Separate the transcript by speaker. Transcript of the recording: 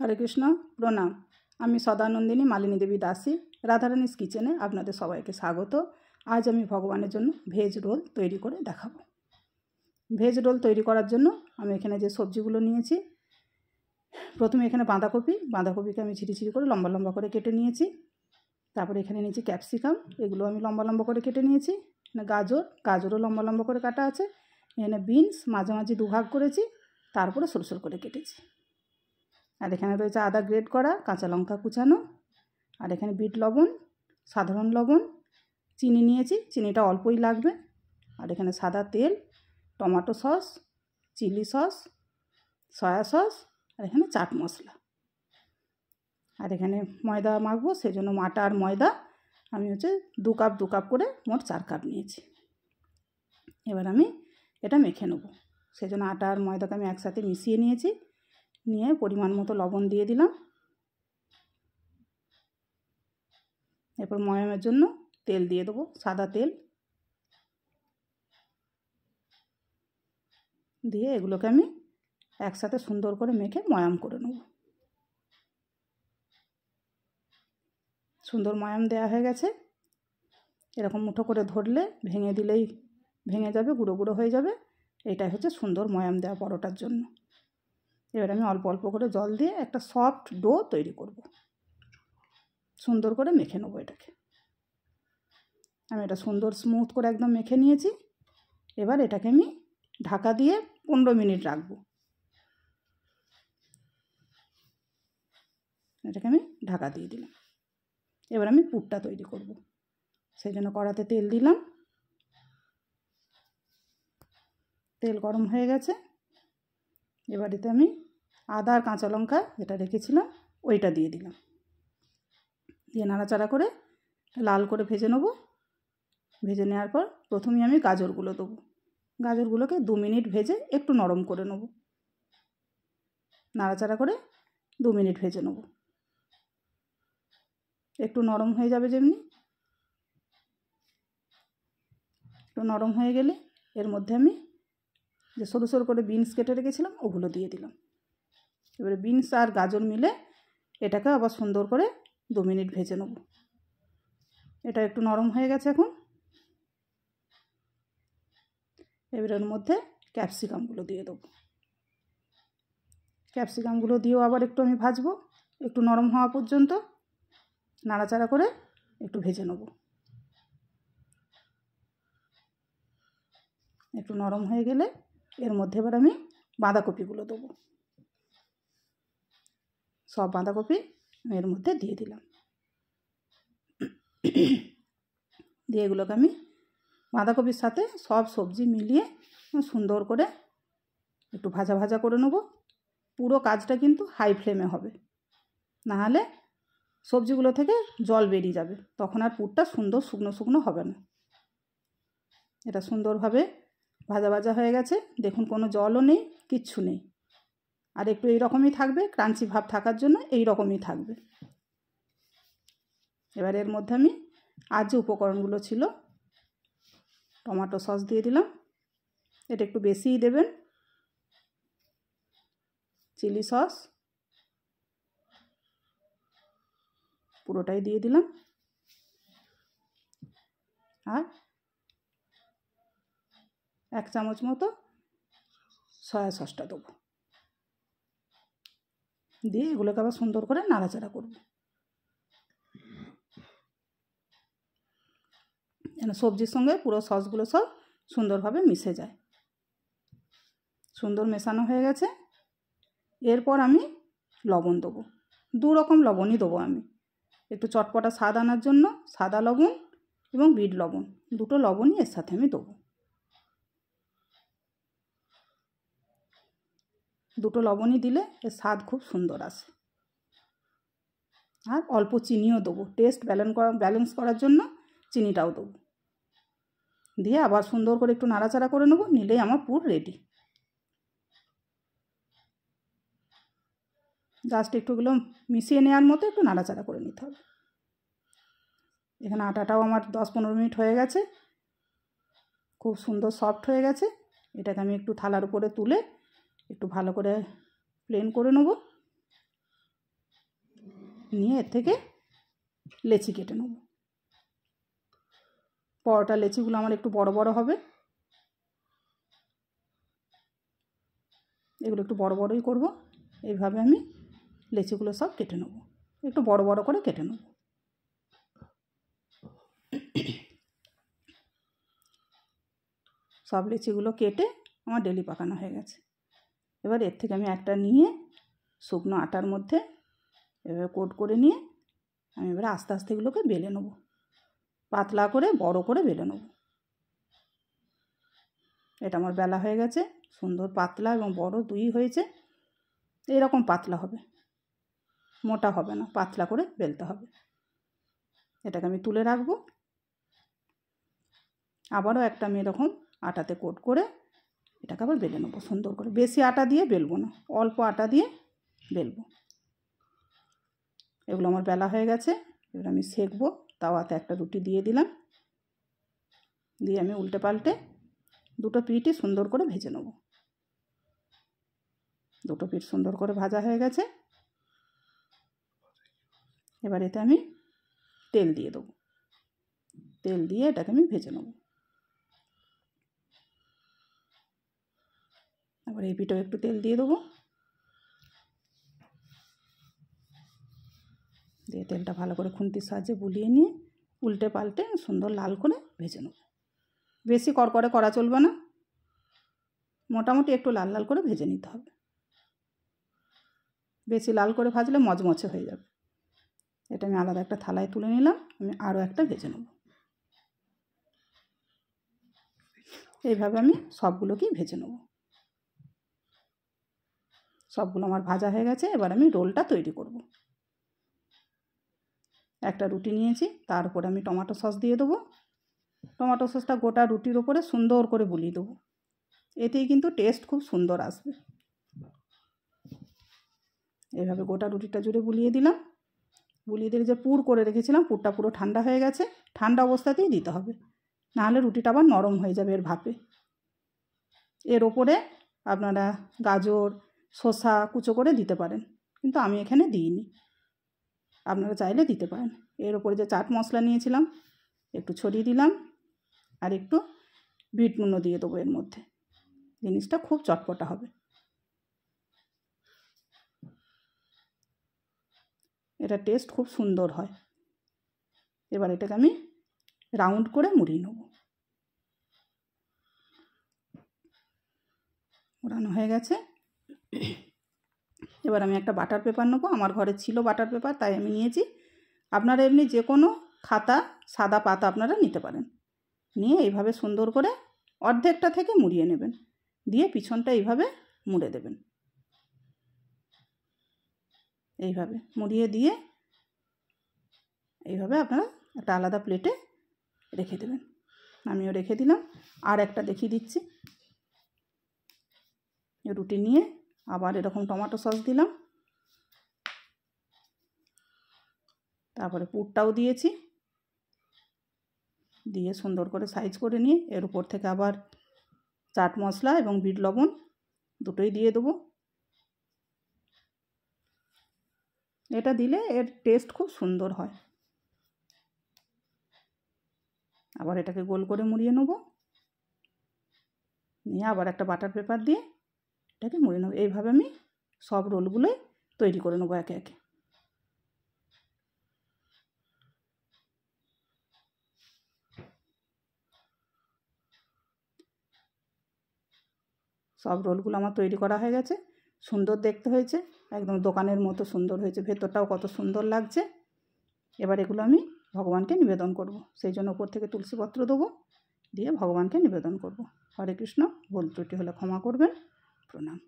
Speaker 1: हरे कृष्ण प्रणाम। आमी सदानंदिनी मालिनी देवी दासी राधारानीस किचेने आपनादेर सबाइके स्वागत। आज आमी भगवानेर जन्य भेज रोल तैरी करे देखाबो। भेज रोल तैरी करार जन्य आमी एखाने जे सब्जिगुलो नियेछि, प्रथमे एखाने बाँधाकपिके आमी छिटी करे लम्बा लम्बा करे केटे नियेछि। तारपरे एखाने नियेछि क्यापसिकाम, एगुलो आमी लम्बा लम्बा करे केटे नियेछि। गाजरो लम्बा लम्बा करे काटा आछे। एखाने बिन्स माझामाझि दुभाग करेछि, तारपरे सरु सरु करे केटेछि। और एखाने रयेछे आदा ग्रेट करा, काँचा लंका कुचानो, और एखाने बीट लवण, साधारण लवण, चीनी नियेछि, चीनिटा अल्पई लागबे, और एखाने सादा तेल, टमेटो सस, चिली सस, सया सस, और एखाने चाट मशला। और एखाने मयदा माखबो, सेजोन्नो आटा और मयदा आमी होच्छे 2 काप करे मोट 4 काप नियेछि। एबार आमी एटा मेखे नेब। सेजोन्नो आटा और मयदाके आमी एकसाथे मिशिए नियेछि। निये परिमाण मतो लवण दिए दिलाम। एरपर मयमेर जन्य तेल दिए देबो, सादा तेल दिए एगुलोके आमी एकसाथे सुंदर करे मेखे मयाम करे नेब। सुंदर मयाम देওয়া হয়ে গেছে। এরকম মুঠো করে ধরলে ভেঙে দিলেই ভেঙে যাবে, গুঁড়ো গুঁড়ো হয়ে যাবে। এটাই হচ্ছে সুন্দর ময়াম দেওয়া পরোটার জন্য। এবার আমি অল্প অল্প করে জল দিয়ে একটা সফট ডো তৈরি করব। সুন্দর করে মেখে নেব এটাকে। আমি এটা সুন্দর স্মুথ করে একদম মেখে নিয়েছি। এবার এটাকে আমি ঢাকা দিয়ে 15 মিনিট রাখবো। এটাকে আমি ঢাকা দিয়ে দিলাম। এবার আমি পুরটা তৈরি করব। সেই জন্য কড়াতে তেল দিলাম। তেল গরম হয়ে গেছে। এবার এতে আমি আদা আর কাঁচা লঙ্কা যেটা রেখেছিলাম ওইটা দিয়ে দিলাম। দিয়ে নাড়াচাড়া করে লাল করে ভেজে নেব। ভেজে নেওয়ার পর প্রথমেই আমি গাজরগুলো দেবো। গাজরগুলোকে 2 মিনিট ভেজে একটু নরম করে নেব। নাড়াচাড়া করে 2 মিনিট ভেজে নেব। একটু নরম হয়ে যাবে, যেমনি একটু নরম হয়ে গেলে এর মধ্যে আমি যে সরু সরু করে বিনস কেটে রেখেছিলাম ওগুলো দিয়ে দিলাম। এবারে বিনস আর গাজর মিলে এটাকে আবার সুন্দর করে 2 মিনিট ভেজে নেব। এটা একটু নরম হয়ে গেছে এখন। এবার এর মধ্যে ক্যাপসিকামগুলো দিয়ে দেবো। ক্যাপসিকামগুলো দিয়েও আবার একটু আমি ভাজবো, একটু নরম হওয়া পর্যন্ত নাড়াচাড়া করে একটু ভেজে নেব। একটু নরম হয়ে গেলে এর মধ্যে এবার আমি বাঁধাকপিগুলো দেবো। সব বাঁধাকপি আমি এর মধ্যে দিয়ে দিলাম। দিয়ে এগুলোকে আমি বাঁধাকপির সাথে সব সবজি মিলিয়ে সুন্দর করে একটু ভাজা ভাজা করে নেব। পুরো কাজটা কিন্তু হাই ফ্লেমে হবে, নাহলে সবজিগুলো থেকে জল বেরিয়ে যাবে, তখন আর পুরটা সুন্দর শুকনো শুকনো হবে না। এটা সুন্দরভাবে ভাজা ভাজা হয়ে গেছে। দেখুন কোনো জলও নেই, কিচ্ছু নেই। আর একটু এইরকমই থাকবে, ক্রাঞ্চি ভাব থাকার জন্য এইরকমই থাকবে। এবার এর মধ্যে আমি আর যে উপকরণগুলো ছিল, টমেটো সস দিয়ে দিলাম। এটা একটু বেশিই দেবেন। চিলি সস পুরোটাই দিয়ে দিলাম। আর 1 চামচ মতো সয়া সসটা দেবো। দিয়ে এগুলোকে আবার সুন্দর করে নাড়াচাড়া করব, যেন সবজির সঙ্গে পুরো সসগুলো সব সুন্দরভাবে মিশে যায়। সুন্দর মেশানো হয়ে গেছে। এরপর আমি লবণ দেবো। 2 রকম লবণই দেবো আমি। একটু চটপটা স্বাদ আনার জন্য সাদা লবণ এবং বিট লবণ, 2টো লবণই এর সাথে আমি দেবো। 2টো লবণই দিলে এর স্বাদ খুব সুন্দর আসে। আর অল্প চিনিও দেবো, টেস্ট ব্যালেন্স করার জন্য চিনিটাও দেবো। দিয়ে আবার সুন্দর করে একটু নাড়াচাড়া করে নেব, নিলেই আমার পুর রেডি। জাস্ট একটুগুলো মিশিয়ে নেওয়ার মতো একটু নাড়াচাড়া করে নিতে হবে। এখানে আটাটাও আমার 10-15 মিনিট হয়ে গেছে, খুব সুন্দর সফট হয়ে গেছে। এটাকে আমি একটু থালার উপরে তুলে একটু ভালো করে প্লেন করে নেব। নিয়ে এর থেকে লেচি কেটে নেব। পরোটা লেচিগুলো আমার একটু বড় বড় হবে, এগুলো একটু বড় বড়ই করব। এইভাবে আমি লেচিগুলো সব কেটে নেব, একটু বড় বড় করে কেটে নেব। সব লেচিগুলো কেটে আমার ডেলি পাকানো হয়ে গেছে। এবার এর থেকে আমি একটা নিয়ে শুকনো আটার মধ্যে এভাবে কোট করে নিয়ে আমি এবারে আস্তে আস্তে এগুলোকে বেলে নেব, পাতলা করে বড় করে বেলে নেব। এটা আমার বেলা হয়ে গেছে, সুন্দর পাতলা এবং বড় দুই হয়েছে। এরকম পাতলা হবে, মোটা হবে না, পাতলা করে বেলতে হবে। এটাকে আমি তুলে রাখবো। আবারও একটা আমি এরকম আটাতে কোট করে এটাকে আবার বেলে নেবো সুন্দর করে। বেশি আটা দিয়ে বেলবো না, অল্প আটা দিয়ে বেলবো। এগুলো আমার বেলা হয়ে গেছে। এবার আমি সেঁকবো। তাওয়াতে একটা রুটি দিয়ে দিলাম, দিয়ে আমি উল্টে পাল্টে দুটো পিঠই সুন্দর করে ভেজে নেব। দুটো পিঠ সুন্দর করে ভাজা হয়ে গেছে। এবার এতে আমি তেল দিয়ে দেবো, তেল দিয়ে এটাকে আমি ভেজে নেব। আবার এই পিঠেও একটু তেল দিয়ে দেবো, দিয়ে তেলটা ভালো করে খুন্তির সাহায্যে বুলিয়ে নিয়ে উল্টে পাল্টে সুন্দর লাল করে ভেজে নেব। বেশি কড়কড়ে করা চলবে না, মোটামুটি একটু লাল লাল করে ভেজে নিতে হবে। বেশি লাল করে ভাজলে মচমচে হয়ে যাবে। এটা আমি আলাদা একটা থালায় তুলে নিলাম, আমি আরও একটা ভেজে নেব। এইভাবে আমি সবগুলোকেই ভেজে নেব। সবগুলো আমার ভাজা হয়ে গেছে। এবার আমি রোলটা তৈরি করব। একটা রুটি নিয়েছি, তার উপরে আমি টমেটো সস দিয়ে দেবো। টমেটো সসটা গোটা রুটির ওপরে সুন্দর করে বুলিয়ে দেবো, এতেই কিন্তু টেস্ট খুব সুন্দর আসবে। এইভাবে গোটা রুটিটা জুড়ে বুলিয়ে দিলাম। বুলিয়ে দিয়ে যে পুর করে রেখেছিলাম, পুরটা পুরো ঠান্ডা হয়ে গেছে। ঠান্ডা অবস্থাতেই দিতে হবে, নাহলে রুটিটা আবার নরম হয়ে যাবে এর ভাপে। এর ওপরে আপনারা গাজর শসা কুচো করে দিতে পারেন, কিন্তু আমি এখানে দিইনি, আপনারা চাইলে দিতে পারেন। এর ওপরে যে চাট মশলা নিয়েছিলাম একটু ছড়িয়ে দিলাম, আর একটু বিট নুনও দিয়ে দেবো এর মধ্যে। জিনিসটা খুব চটপটা হবে। এটা টেস্ট খুব সুন্দর হয়। এবার এটাকে আমি রাউন্ড করে মুড়িয়ে নেব। মোড়ানো হয়ে গেছে। এবার আমি একটা বাটার পেপার নেবো। আমার ঘরে ছিল বাটার পেপার, তাই আমি নিয়েছি। আপনারা এমনি যে কোনো খাতা, সাদা পাতা আপনারা নিতে পারেন। নিয়ে এইভাবে সুন্দর করে অর্ধেকটা থেকে মুড়িয়ে নেবেন, দিয়ে পিছনটা এইভাবে মুড়ে দেবেন। এইভাবে মুড়িয়ে দিয়ে এইভাবে আপনারা একটা আলাদা প্লেটে রেখে দেবেন। আমিও রেখে দিলাম। আর একটা দেখিয়ে দিচ্ছি। রুটি নিয়ে আবার এরকম টমেটো সস দিলাম, তারপরে পুরটাও দিয়েছি, দিয়ে সুন্দর করে সাইজ করে নিয়ে এর উপর থেকে আবার চাট মশলা এবং বিট লবণ দুটোই দিয়ে দেবো। এটা দিলে এর টেস্ট খুব সুন্দর হয়। আবার এটাকে গোল করে মুড়িয়ে নেব, নিয়ে আবার একটা বাটার পেপার দিয়ে এটাকে মুড়িয়ে নেব। এইভাবে আমি সব রোলগুলোই তৈরি করে নেবো একে একে। সব রোলগুলো আমার তৈরি করা হয়ে গেছে। সুন্দর দেখতে হয়েছে, একদম দোকানের মতো সুন্দর হয়েছে, ভেতরটাও কত সুন্দর লাগছে। এবার এগুলো আমি ভগবানকে নিবেদন করব। সেই জন্য উপর থেকে তুলসীপত্র দেবো, দিয়ে ভগবানকে নিবেদন করব। হরে কৃষ্ণ। ভুল ত্রুটি হলে ক্ষমা করবেন। প্রণাম।